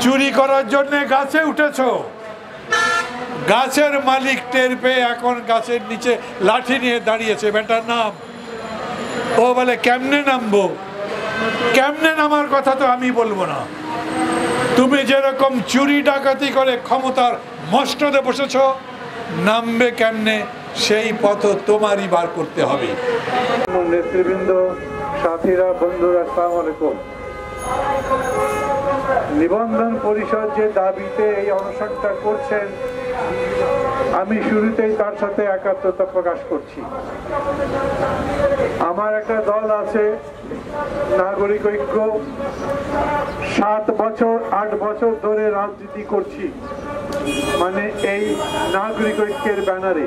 চুরি করার জন্য গাছে উঠেছো, গাছের মালিক টের পেয়ে এখন গাছের নিচে লাঠি নিয়ে দাঁড়িয়েছে, বেটার নাম। ও বলে কেমনে নামবো? কেমনে নামার কথা তো আমি বলবো না, তুমি যেরকম চুরি ডাকাতি করে ক্ষমতার মস্তদে বসেছ, নামবে কেমনে সেই পথ তোমারই বার করতে হবে। নেতৃবৃন্দ, সাথীরা, বন্ধুরা, আসসালামু আলাইকুম। নিবন্ধন পরিষদ যে দাবিতে এই অনশনটা করছেন, আমি শুরুতেই তার সাথে একাত্মতা প্রকাশ করছি। আমার একটা দল আছে, নাগরিক ঐক্য। 7 বছর 8 বছর ধরে রাজনীতি করছি, মানে এই নাগরিক ঐক্যের ব্যানারে।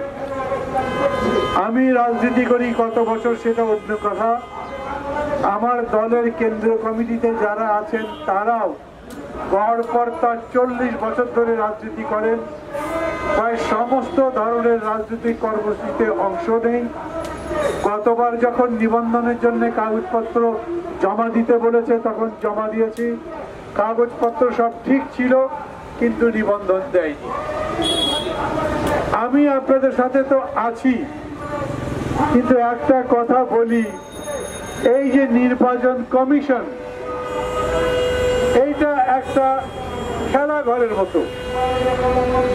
আমি রাজনীতি করি কত বছর সেটা অন্য কথা। আমার দলের কেন্দ্রীয় কমিটিতে যারা আছেন তারাও গড়পড়তা 40 বছর ধরে রাজনীতি করেন, প্রায় সমস্ত ধরনের রাজনৈতিক কর্মসূচিতে অংশ নেই। গতবার যখন নিবন্ধনের জন্য কাগজপত্র জমা দিতে বলেছে তখন জমা দিয়েছি, কাগজপত্র সব ঠিক ছিল, কিন্তু নিবন্ধন দেয়নি। আমি আপনাদের সাথে তো আছি, কিন্তু একটা কথা বলি, এই যে নির্বাচন কমিশন, এইটা একটা খেলাঘরের মতো।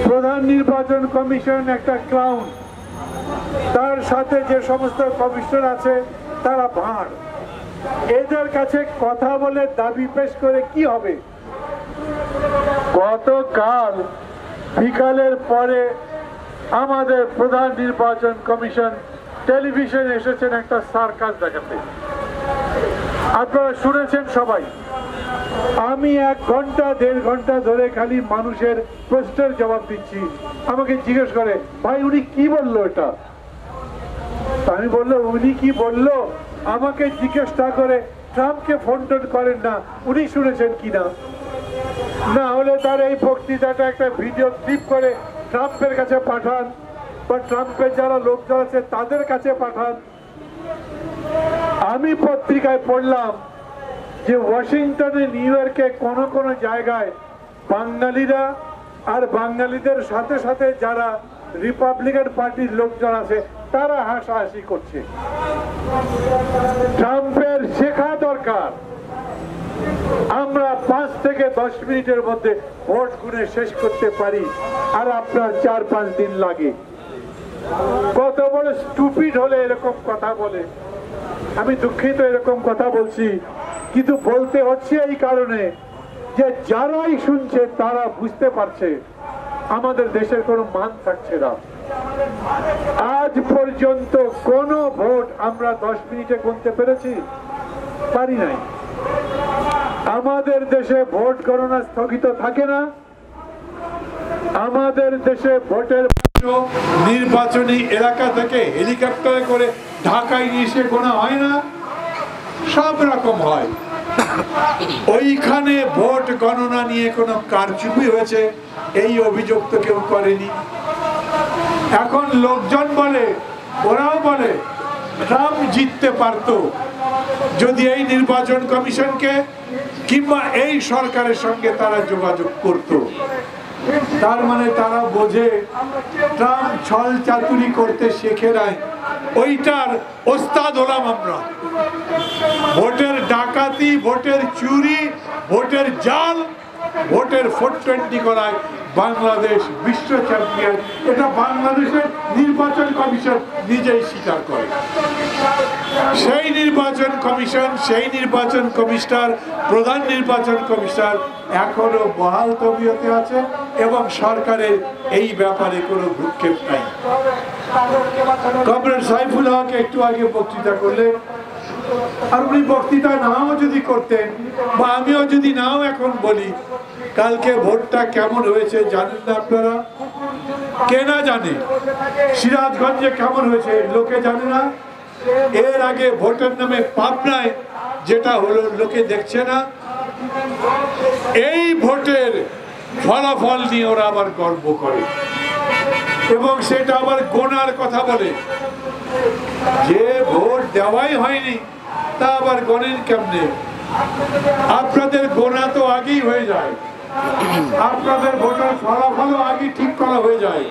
প্রধান নির্বাচন কমিশন একটা ক্লাউন, তার সাথে যে সমস্ত কমিশনার আছে তারা ভাঁড়। এদের কাছে কথা বলে দাবি পেশ করে কি হবে? গতকাল বিকালের পরে আমাদের প্রধান নির্বাচন কমিশন টেলিভিশনে এসেছেন একটা সার্কাস দেখাতে, আপনারা শুনেছেন সবাই। আমি 1 ঘন্টা 1.5 ঘন্টা ধরে খালি মানুষের প্রশ্নের জবাব দিচ্ছি। আমাকে জিজ্ঞেস করে, ভাই উনি কি বললো এটা? আমি বললো, উনি কি বললো আমাকে জিজ্ঞেস না করে ট্রাম্পকে ফোন টোন করেন না, উনি শুনেছেন কিনা। না হলে তার এই বক্তৃতাটা একটা ভিডিও ক্লিপ করে ট্রাম্পের কাছে পাঠান, বা ট্রাম্পের যারা লোকজন আছে তাদের কাছে পাঠান। আমি পত্রিকায় পড়লাম যে ওয়াশিংটনে, নিউ ইয়র্কে কোন কোন জায়গায় বাঙালিরা আর বাঙালিদের সাথে সাথে যারা রিপাবলিকান পার্টির লোকজন আছে তারা হাসাহাসি করছে। ট্রাম্পের শেখা দরকার, আমরা 5 থেকে 10 মিনিটের মধ্যে ভোট গুনে শেষ করতে পারি, আর আপনার 4-5 দিন লাগে। কত বড় স্টুপিড হলে এরকম কথা বলে। আমি দুঃখিত এরকম কথা বলছি, কিন্তু বলতে হচ্ছে এই কারণে যে যারাই শুনছে তারা বুঝতে পারছে আমাদের দেশের কোনো মান থাকছে না। আজ পর্যন্ত কোন ভোট আমরা 10 মিনিটে গুনতে পেরেছি? পারি নাই। আমাদের দেশে ভোট গণনা স্থগিত থাকে না। আমাদের দেশে ভোটের নির্বাচনী এলাকা থেকে হেলিকপ্টারে করে ঢাকায় নিয়ে এসে গোনা হয় না, সব রকম হয়। ওইখানে ভোট গণনা নিয়ে কোনো কারচুপি হয়েছে এই অভিযোগ তো কেউ করেনি। এখন লোকজন বলে, ওরাও বলে ট্রাম্প জিততে পারতো যদি এই নির্বাচন কমিশনকে কিংবা এই সরকারের সঙ্গে তারা যোগাযোগ করত। তার মানে তারা বোঝে ট্রাম্প ছল চাতুরি করতে শেখে নাই, ওইটার ওস্তাদ হলাম আমরা। ভোটের ডাকাতি, ভোটের চুরি, ভোটের জাল, ভোটের 420 করায় বাংলাদেশ বিশ্ব চ্যাম্পিয়ন। এটা বাংলাদেশের নির্বাচন কমিশন নিজেই স্বীকার করে। সেই নির্বাচন কমিশন, সেই নির্বাচন কমিশনার, প্রধান নির্বাচন কমিশনার এখনো বহাল তবিয়তে আছে এবং সরকারের এই ব্যাপারে কোনো ভ্রুক্ষেপ নাই। কমরেড সাইফুল হক একটু আগে বক্তৃতা করলেন, আর উনি বক্তৃতা নাও যদি করতেন বা আমিও যদি নাও এখন বলি, কালকে ভোটটা কেমন হয়েছে জানেন না আপনারা? কে না জানে? সিরাজগঞ্জে কেমন হয়েছে লোকে জানে না? এর আগে ভোটের নামে পাবনায় যেটা হলো লোকে দেখছে না। এই ভোটের ফলাফল নিয়ে ওরা আবার গর্ব করে এবং সেটা আবার গোনার কথা বলে। যে ভোট দেওয়াই হয়নি তা আবার গণেন কেমনে? আপনাদের গোনা তো আগেই হয়ে যায়। আপনাদের ভোটের ফলাফল আগে ঠিক করা হয়ে যায়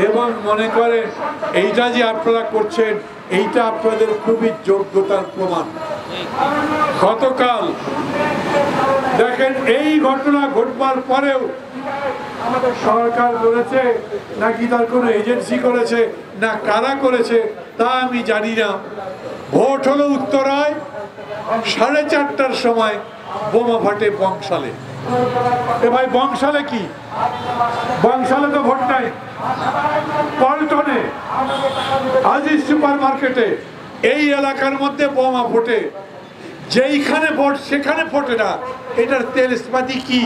এবং মনে করেন এইটা যে আপনারা করছেন এইটা আপনাদের খুবই যোগ্যতার প্রমাণ। গতকাল দেখেন এই ঘটনা ঘটবার পরেও আমাদের সরকার করেছে নাকি তার কোনো এজেন্সি করেছে না কারা করেছে তা আমি জানি না, ভোট হলো উত্তরায় 4:30টার সময় বোমা ফাটে বংশালে। এ ভাই বংশালে কি? বংশালে তো ভোট নাই, পল্টনে আজিজ সুপার মার্কেটে এই এলাকার মধ্যে বোমা ফোটে, যেইখানে ভোট সেখানে ফোটে না। এটার তেলস্পাতি কি?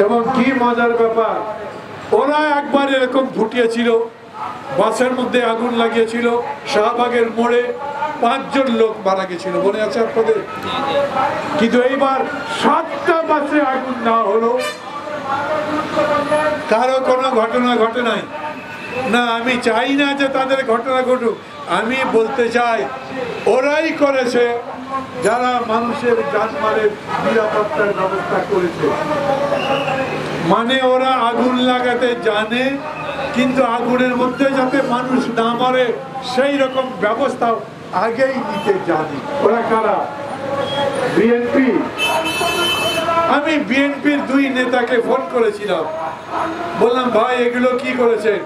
এবং কি মজার ব্যাপার, ওরা একবার এরকম ফুটিয়েছিল, বাসের মধ্যে আগুন লাগিয়েছিল, শাহবাগের মোড়ে 5 জন লোক মারা গেছিল, মনে আছে আপনাদের? কিন্তু এইবার 7টা বাসে আগুন না হলো, কারো কোনো ঘটনা ঘটে নাই। না, আমি চাই না যে তাদের ঘটনা ঘটুক, আমি বলতে চাই ওরাই করেছে যারা মানুষের জানমালের নিরাপত্তার ব্যবস্থা করেছে। মানে ওরা আগুন লাগাতে জানে, কিন্তু আগুনের মধ্যে যাতে মানুষ না মরে সেই রকম ব্যবস্থা আগেই নিতে জানি। ওরা কারা? বিএনপি। আমি বিএনপির 2 নেতাকে ফোন করেছিলাম, বললাম ভাই এগুলো কি করেছেন?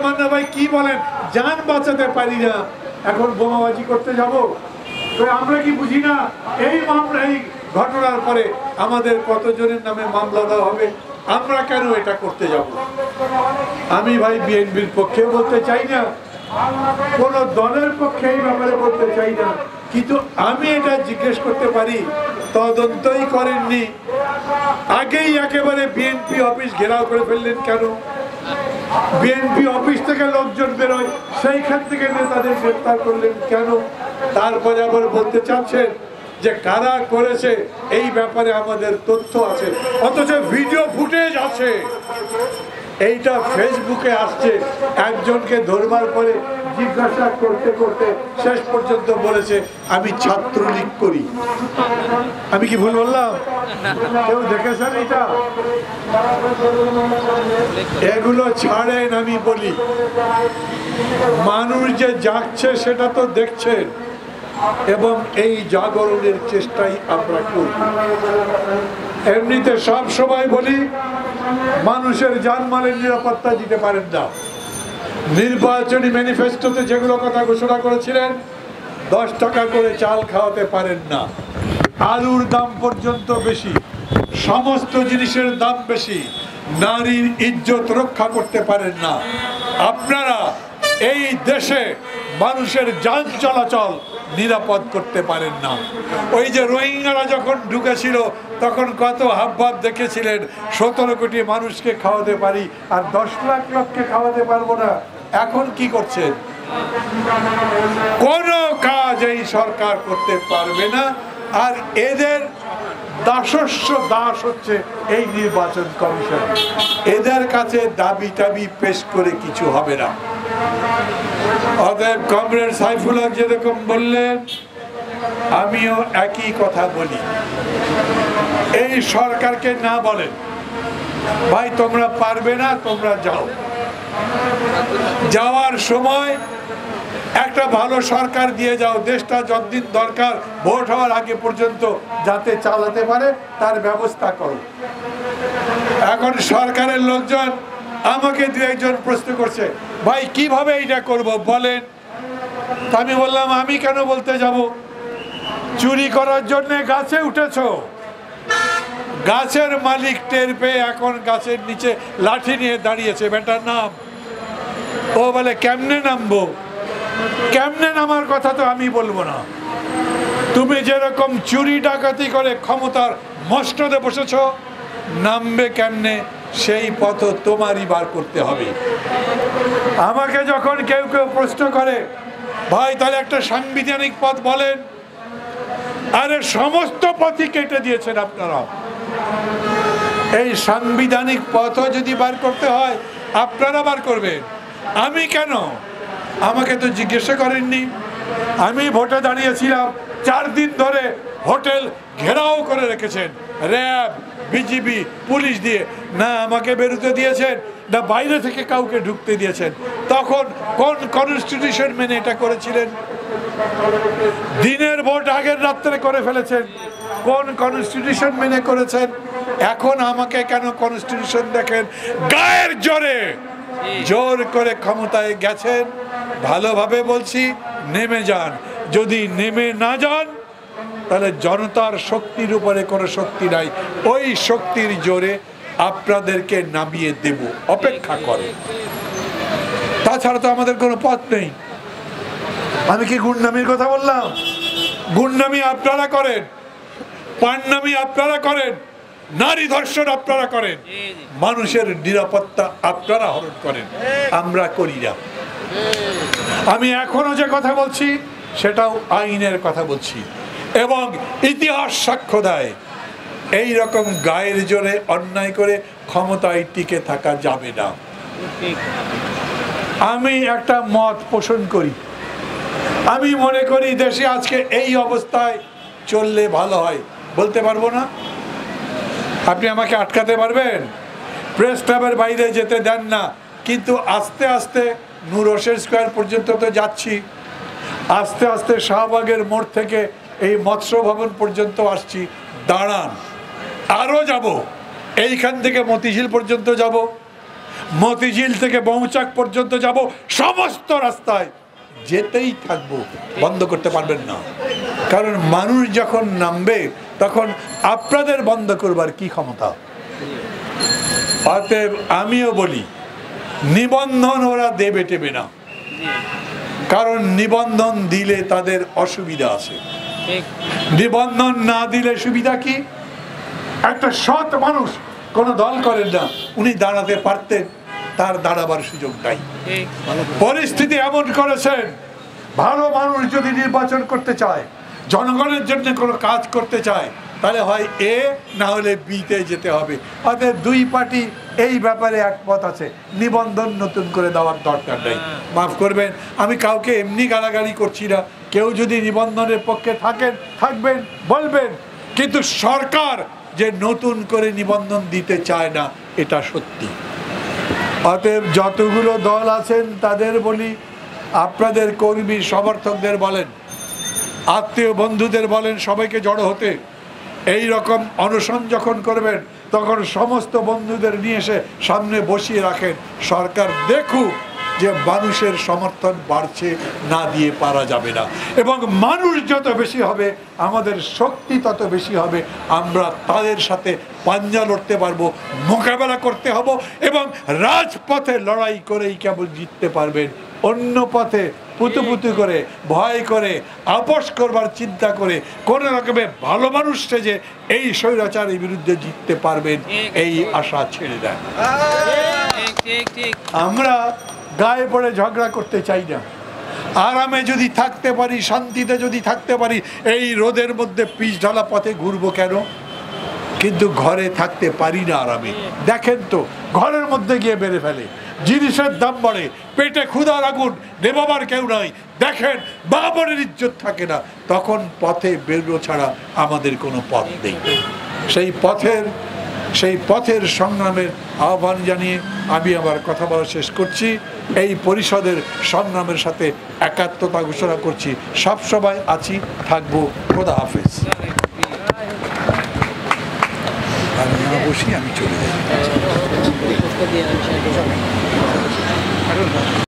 মান্না ভাই কি বলেন, জান বাঁচাতে পারি না, এখন বোমাবাজি করতে যাব? আমরা কি বুঝি না এই মামলা, এই ঘটনার পরে আমাদের কতজনের নামে মামলা দেওয়া হবে, আমরা কেন এটা করতে যাব? আমি ভাই বিএনপির পক্ষে বলতে চাই না, কোন দলের পক্ষে এই ব্যাপারে বলতে চাই না, কিন্তু আমি এটা জিজ্ঞেস করতে পারি তদন্তই করেননি, আগেই একেবারে বিএনপি অফিস ঘেরাও করে ফেললেন কেন? বিএনপি অফিস থেকে লোকজন বেরোয়, সেইখান থেকে নেতাদের গ্রেফতার করলেন কেন? তারপরে আবার বলতে চাচ্ছেন যে কারা করেছে এই ব্যাপারে আমাদের তথ্য আছে, অথচ ভিডিও ফুটেজ আছে। এইটা ফেসবুকে আসছে, একজনকে ধরবার পরে জিজ্ঞাসা করতে করতে শেষ পর্যন্ত বলেছে আমি ছাত্রলীগ করি। আমি কি ভুল বললাম? কেউ দেখেছেন এটা? এগুলো ছাড়েন, আমি বলি মানুষ যে জাগছে সেটা তো দেখছেন, এবং এই জাগরণের চেষ্টাই আমরা করি। এমনিতে সব সময় বলি মানুষের জানমালের নিরাপত্তা দিতে পারেন না। নির্বাচনী ম্যানিফেস্টোতে যেগুলো কথা ঘোষণা করেছিলেন, 10 টাকা করে চাল খাওয়াতে পারেন না, আলুর দাম পর্যন্ত বেশি, সমস্ত জিনিসের দাম বেশি, নারীর ইজ্জত রক্ষা করতে পারেন না। আপনারা এই দেশে মানুষের যান চলাচল নিরাপদ করতে পারেন না। ওই যে রোহিঙ্গারা যখন ঢুকেছিল তখন কত হাবভাব দেখেছিলেন, 17 কোটি মানুষকে খাওয়াতে পারি আর 10 লাখ লোককে খাওয়াতে পারবো না। এখন কি করছেন? কোন কাজ এই সরকার করতে পারবে না, আর এদের দাসস্ব দাস হচ্ছে এই নির্বাচন কমিশন। এদের কাছে দাবি টাবি পেশ করে কিছু হবে না। অতএব কমরেড সাইফুল হক যেরকম বললেন, আমিও একই কথা বলি। এই সরকারকে না বলেন ভাই তোমরা পারবে না, তোমরা যাও। যাওয়ার সময় একটা ভালো সরকার দিয়ে যাও, দেশটা যতদিন দরকার ভোট হওয়ার আগে পর্যন্ত যাতে চালাতে পারে তার ব্যবস্থা করো। এখন সরকারের লোকজন আমাকে 2-1 প্রশ্ন করছে, ভাই কিভাবে এটা করব বলেন। আমি বললাম আমি কেন বলতে যাব? চুরি করার জন্য গাছে উঠেছ, গাছের মালিক টের পেয়ে এখন গাছের নিচে লাঠি নিয়ে দাঁড়িয়েছে, বেটার নাম। ও বলে কেমনে নামবো? কেমনে নামার কথা তো আমি বলবো না। তুমি যেরকম চুরি ডাকাতি করে ক্ষমতার মস্তদে বসেছ, নামবে কেমনে সেই পথ তোমারই বার করতে হবে। আমাকে যখন কেউ কেউ প্রশ্ন করে ভাই তাহলে একটা সাংবিধানিক পথ বলেন, আরে সমস্ত পথই কেটে দিয়েছেন আপনারা। এই সাংবিধানিক পথ যদি বার করতে হয় আপনারা বার করবেন, আমি কেন? আমাকে তো জিজ্ঞাসা করেননি। আমি ভোটে দাঁড়িয়েছিলাম, 4 দিন ধরে হোটেল ঘেরাও করে রেখেছেন, র্যাব, বিজিবি, পুলিশ দিয়ে না আমাকে বেরোতে দিয়েছেন, না বাইরে থেকে কাউকে ঢুকতে দিয়েছেন। তখন কোন কনস্টিটিউশন মেনে এটা করেছিলেন? দিনের ভোট আগের রাত্রে করে ফেলেছেন। কোন কনস্টিটিউশন মেনে করেছেন? এখন আমাকে কেন কনস্টিটিউশন দেখেন? গায়ের জোরে জোর করে ক্ষমতায় গেছেন। ভালোভাবে বলছি, নেমে যান। যদি নেমে না যান তাহলে জনতার শক্তির উপরে কোনো শক্তি নাই, ওই শক্তির জোরে আপনাদেরকে নামিয়ে দেব। অপেক্ষা করে, তাছাড়া তো আমাদের কোনো পথ নেই। আমি কি গুন্ডামির কথা বললাম? গুন্ডামি আপনারা করেন, পান্নামি আপনারা করেন, নারী ধর্ষণ আপনারা করেন, মানুষের নিরাপত্তা আপনারা হরণ করেন, আমরা করি না। আমি এখনো যে কথা বলছি সেটাও আইনের কথা বলছি, এবং ইতিহাস সাক্ষ্য দেয় এই রকম গায়ের জোরে অন্যায় করে ক্ষমতায় টিকে থাকা যাবে না। আমি একটা মত পোষণ করি, আমি মনে করি দেশে আজকে এই অবস্থায় চললে ভালো হয়। বলতে পারবো না, আপনি আমাকে আটকাতে পারবেন? প্রেস ক্লাবের বাইরে যেতে দেন না, কিন্তু আস্তে আস্তে নূর হোসেন স্কোয়ার পর্যন্ত তো যাচ্ছি, আস্তে আস্তে শাহবাগের মোড় থেকে এই মৎস্য ভবন পর্যন্ত আসছি। দাঁড়ান, আরও যাব, এইখান থেকে মতিঝিল পর্যন্ত যাব, মতিঝিল থেকে বৌচাক পর্যন্ত যাব, সমস্ত রাস্তায় যেতেই থাকবো, বন্ধ করতে পারবেন না। কারণ মানুষ যখন নামবে তখন আপনাদের বন্ধ করবার কি ক্ষমতা? অতএব আমিও বলি, নিবন্ধন ওরা দেবে টেবে না, কারণ নিবন্ধন দিলে তাদের অসুবিধা আছে। নিবন্ধন না দিলে সুবিধা কি? একটা সৎ মানুষ কোন দল করেন না, উনি দাঁড়াতে পারতেন, তার দাঁড়াবার সুযোগ নাই। পরিস্থিতি এমন করেছেন, ভালো মানুষ যদি নির্বাচন করতে চায়, জনগণের জন্য কোনো কাজ করতে চায়, তাহলে হয় এ না হলে বিতে যেতে হবে। অর্থাৎ দুই পার্টি এই ব্যাপারে একমত আছে, নিবন্ধন নতুন করে দেওয়ার দরকার নেই। মাফ করবেন, আমি কাউকে এমনি গালাগালি করছি না, কেউ যদি নিবন্ধনের পক্ষে থাকেন থাকবেন, বলবেন, কিন্তু সরকার যে নতুন করে নিবন্ধন দিতে চায় না, এটা সত্যি। অতএব যতগুলো দল আছেন তাদের বলি, আপনাদের কর্মী সমর্থকদের বলেন, আত্মীয় বন্ধুদের বলেন, সবাইকে জড়ো হতে। এই রকম অনশন যখন করবেন তখন সমস্ত বন্ধুদের নিয়ে এসে সামনে বসিয়ে রাখেন, সরকার দেখুক যে মানুষের সমর্থন বাড়ছে, না দিয়ে পারা যাবে না। এবং মানুষ যত বেশি হবে আমাদের শক্তি তত বেশি হবে, আমরা তাদের সাথে পাঞ্জা লড়তে পারবো, মোকাবেলা করতে হবো, এবং রাজপথে লড়াই করেই কেবল জিততে পারবেন। অন্য পথে পুতুপুতু করে, ভয় করে, আপোষ করবার চিন্তা করে, কোন রকমে ভালো মানুষ সেজে এই স্বৈরাচারের বিরুদ্ধে জিততে পারবেন, এই আশা ছেড়ে দেন। আমরা গায়ে পড়ে ঝগড়া করতে চাই না, আরামে যদি থাকতে পারি, শান্তিতে যদি থাকতে পারি, এই রোদের মধ্যে পিচ ঢালা পথে ঘুরবো কেন? কিন্তু ঘরে থাকতে পারি না আরামে। দেখেন তো, ঘরের মধ্যে গিয়ে বেড়ে ফেলে, জিনিসের দাম বাড়ে, পেটে ক্ষুধার আগুন, নেবাবার কেউ নাই, দেখেন বাবারের ইজ্জত থাকে না, তখন পথে বেরো ছাড়া আমাদের কোনো পথ নেই। সেই পথের সংগ্রামের আহ্বান জানিয়ে আমি আমার কথা বলা শেষ করছি। এই পরিষদের সংগ্রামের সাথে একাত্মতা ঘোষণা করছি। সব সময় আছি, থাকবো। খোদা হাফেজ। আর না বসি, আমি চলে যাই।